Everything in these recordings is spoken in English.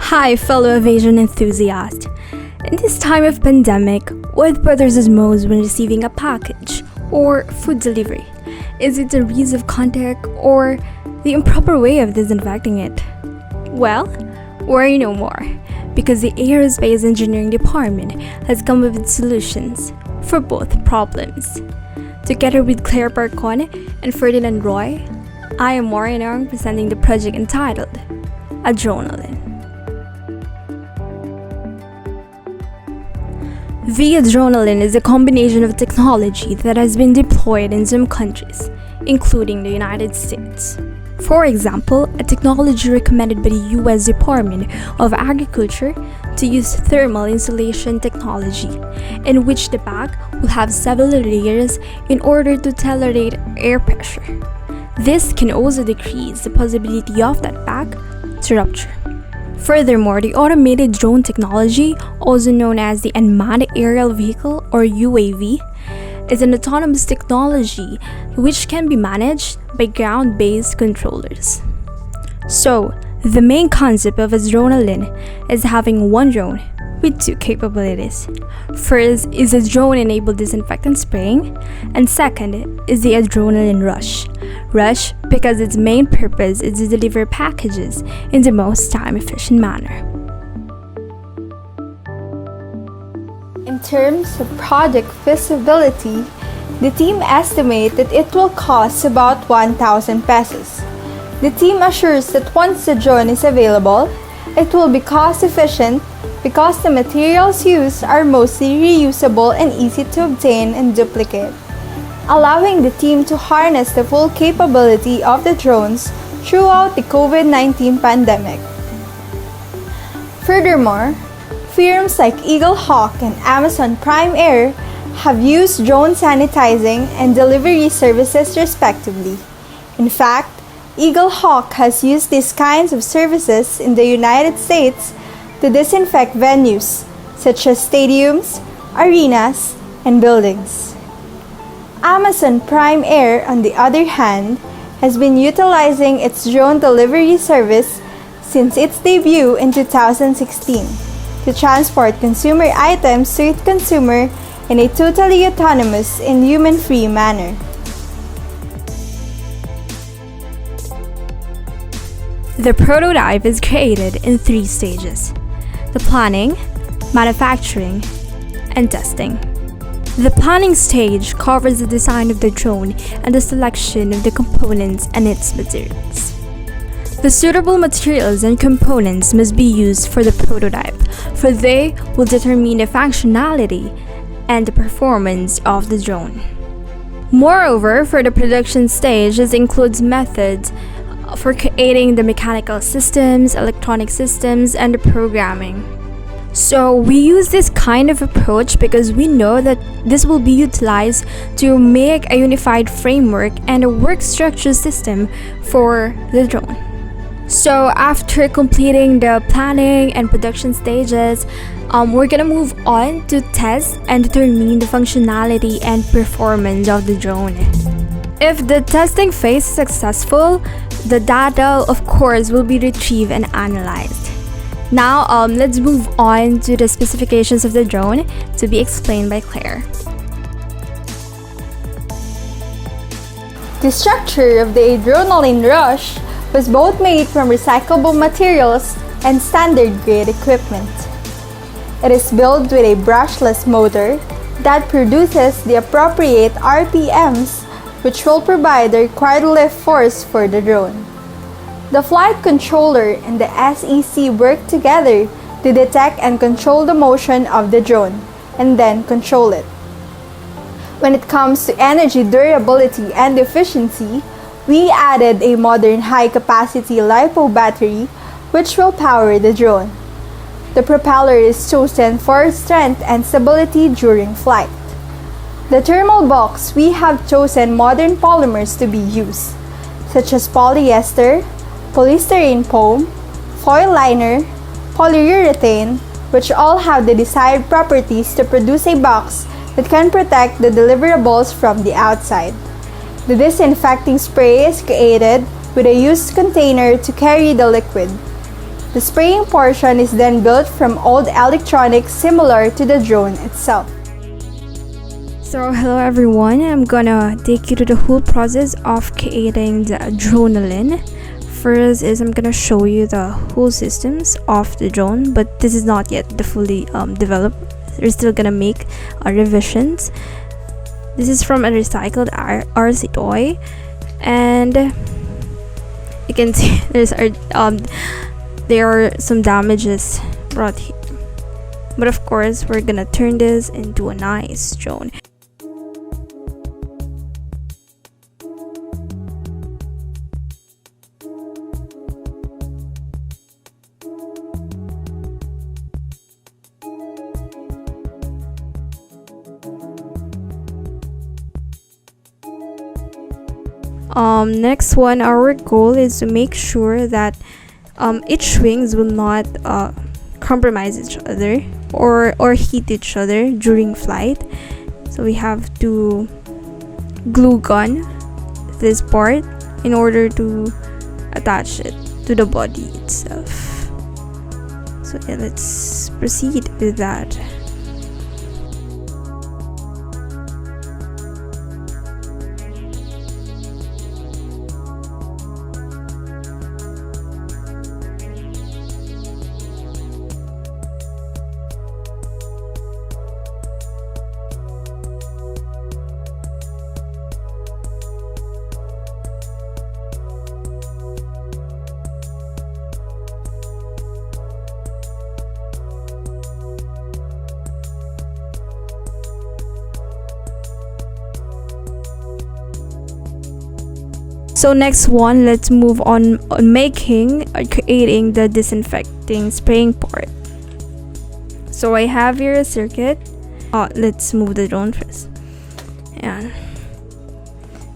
Hi, fellow aviation enthusiasts. In this time of pandemic, what bothers us most when receiving a package or food delivery? Is it the ease of contact or the improper way of disinfecting it? Well, worry no more, because the Aerospace Engineering Department has come up with solutions for both problems. Together with Claire Parcon and Ferdinand Roy, I am Maureen Ong presenting the project entitled Adrenaline. The Adrenaline is a combination of technology that has been deployed in some countries, including the United States. For example, a technology recommended by the U.S. Department of Agriculture to use thermal insulation technology, in which the bag will have several layers in order to tolerate air pressure. This can also decrease the possibility of that bag to rupture. Furthermore, the automated drone technology, also known as the Unmanned Aerial Vehicle or UAV, is an autonomous technology which can be managed by ground-based controllers. So, the main concept of Adrenaline is having one drone with two capabilities. First is the drone-enabled disinfectant spraying, and second is the Adrenaline Rush. Rush because its main purpose is to deliver packages in the most time-efficient manner. In terms of project feasibility, the team estimates that it will cost about 1,000 pesos. The team assures that once the drone is available, it will be cost-efficient because the materials used are mostly reusable and easy to obtain and duplicate, allowing the team to harness the full capability of the drones throughout the COVID-19 pandemic. Furthermore, firms like Eaglehawk and Amazon Prime Air have used drone sanitizing and delivery services respectively. In fact, Eaglehawk has used these kinds of services in the United States to disinfect venues such as stadiums, arenas, and buildings. Amazon Prime Air, on the other hand, has been utilizing its drone delivery service since its debut in 2016 to transport consumer items to its consumer in a totally autonomous and human-free manner. The prototype is created in 3 stages: the planning, manufacturing, and testing. The planning stage covers the design of the drone and the selection of the components and its materials. The suitable materials and components must be used for the prototype, for they will determine the functionality and the performance of the drone. Moreover, for the production stage, this includes methods for creating the mechanical systems, electronic systems, and the programming. So we use this kind of approach because we know that this will be utilized to make a unified framework and a work structure system for the drone. So after completing the planning and production stages, we're gonna move on to test and determine the functionality and performance of the drone. If the testing phase is successful, the data, of course, will be retrieved and analyzed. Now, let's move on to the specifications of the drone to be explained by Claire. The structure of the Adrenaline Rush was both made from recyclable materials and standard grade equipment. It is built with a brushless motor that produces the appropriate RPMs, which will provide the required lift force for the drone. The flight controller and the SEC work together to detect and control the motion of the drone, and then control it. When it comes to energy durability and efficiency, we added a modern high-capacity LiPo battery which will power the drone. The propeller is chosen for strength and stability during flight. The thermal box, we have chosen modern polymers to be used, such as polyester, polystyrene foam, foil liner, polyurethane, which all have the desired properties to produce a box that can protect the deliverables from the outside. The disinfecting spray is created with a used container to carry the liquid. The spraying portion is then built from old electronics similar to the drone itself. So hello everyone, I'm gonna take you to the whole process of creating the Dronalin. First is I'm gonna show you the whole systems of the drone, but this is not yet the fully developed. We're still gonna make revisions. This is from a recycled RC toy, and you can see there are some damages brought here, but of course we're gonna turn this into a nice drone. Next one, our goal is to make sure that each wings will not compromise each other or hit each other during flight. So we have to glue gun this part in order to attach it to the body itself. So yeah, let's proceed with that. So next one, let's move on making or creating the disinfecting spraying part. So I have here a circuit. Let's move the drone first. Yeah.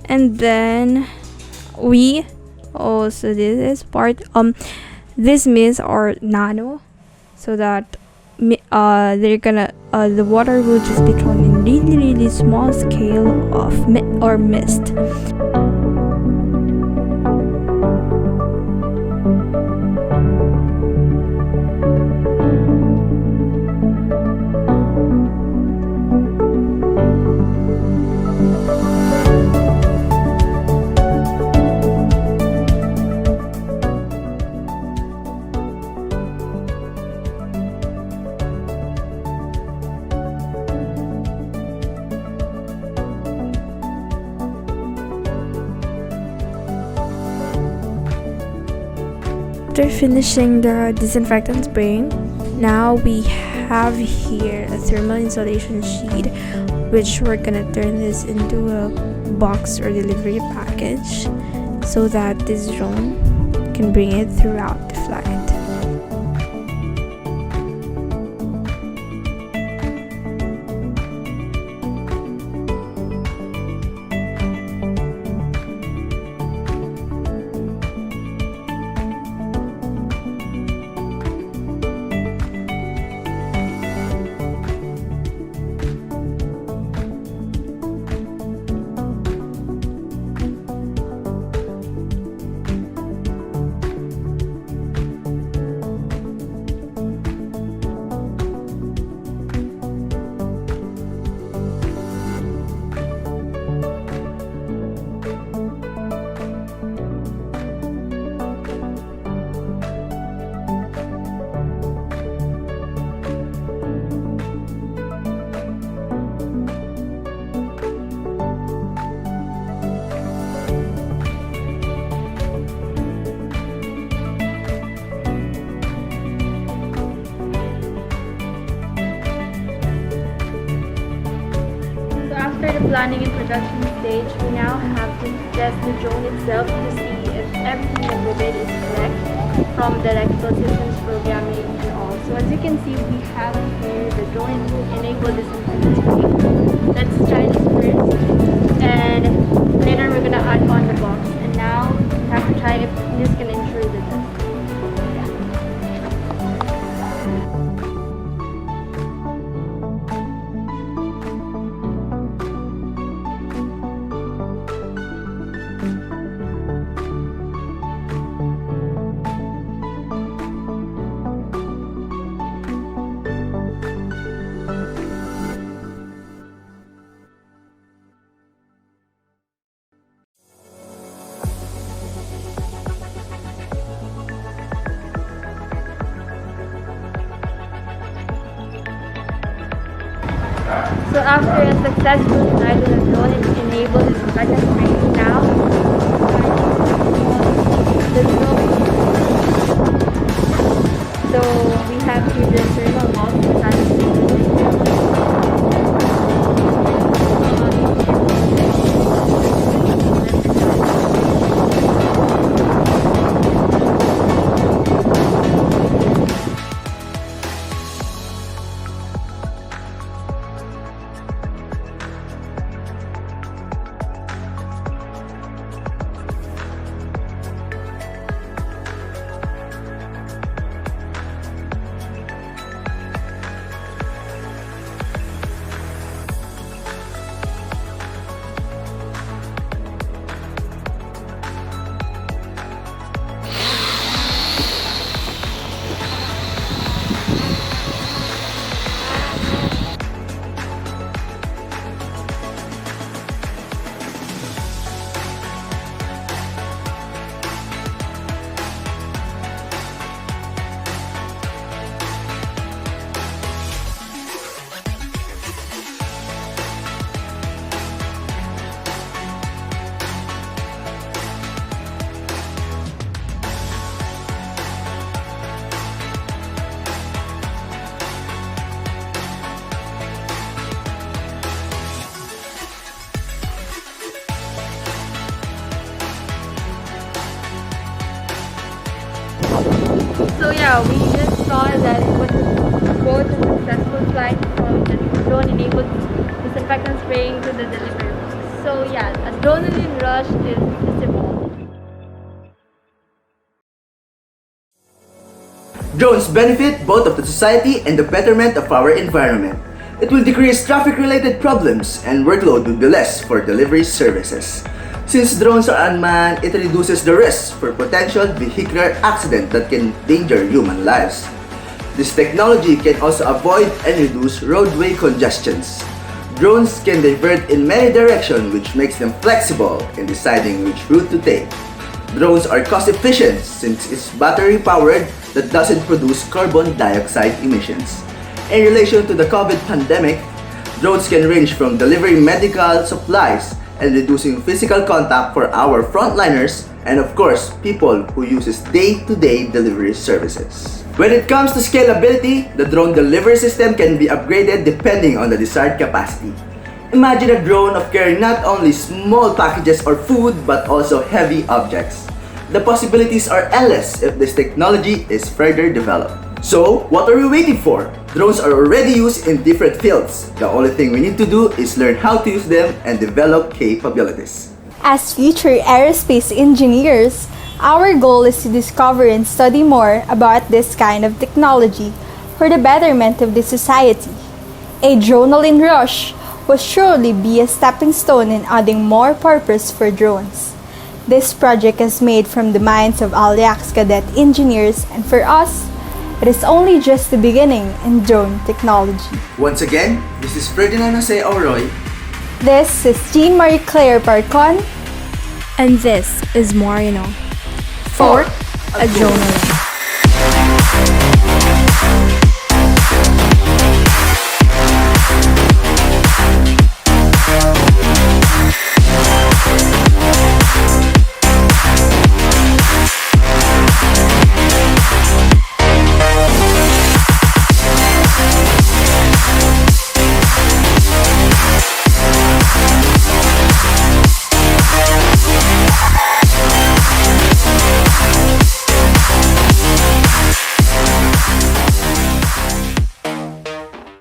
And then we also this is part this mist or nano, so that they're gonna the water will just be thrown in really small scale of mist. After finishing the disinfectant spraying, now we have here a thermal insulation sheet, which we're gonna turn this into a box or delivery package so that this drone can bring it throughout the flight. After the planning and production stage, we now have to test the drone itself to see if everything with it is correct, from the electrical systems programming and all So as you can see, we have here the drone-enabled disinfectant spray. Let's try this first, and later we're gonna add on the box. And now we have to try if this can ensure the dust. So after a successful flight with a drone, it enabled disinfectant spray. Now, the drone. So we have here the thermal mouse. So yeah, we just saw that it was both a successful flight from the drone-enabled disinfectant spraying to the delivery box. So yeah, adrenaline rush is visible. Drones benefit both of the society and the betterment of our environment. It will decrease traffic-related problems and workload will be less for delivery services. Since drones are unmanned, it reduces the risk for potential vehicular accident that can endanger human lives. This technology can also avoid and reduce roadway congestions. Drones can divert in many directions, which makes them flexible in deciding which route to take. Drones are cost efficient since it's battery powered that doesn't produce carbon dioxide emissions. In relation to the COVID pandemic, drones can range from delivering medical supplies and reducing physical contact for our frontliners and of course, people who uses day-to-day delivery services. When it comes to scalability, the drone delivery system can be upgraded depending on the desired capacity. Imagine a drone of carrying not only small packages or food but also heavy objects. The possibilities are endless if this technology is further developed. So, what are we waiting for? Drones are already used in different fields. The only thing we need to do is learn how to use them and develop capabilities. As future aerospace engineers, our goal is to discover and study more about this kind of technology for the betterment of the society. A adrenaline rush will surely be a stepping stone in adding more purpose for drones. This project is made from the minds of Aliax cadet engineers, and for us, it is only just the beginning in drone technology. Once again, this is Ferdinand Jose Auroy. This is Jean Marie Claire Parcon. And this is Moreno for Adrenaline.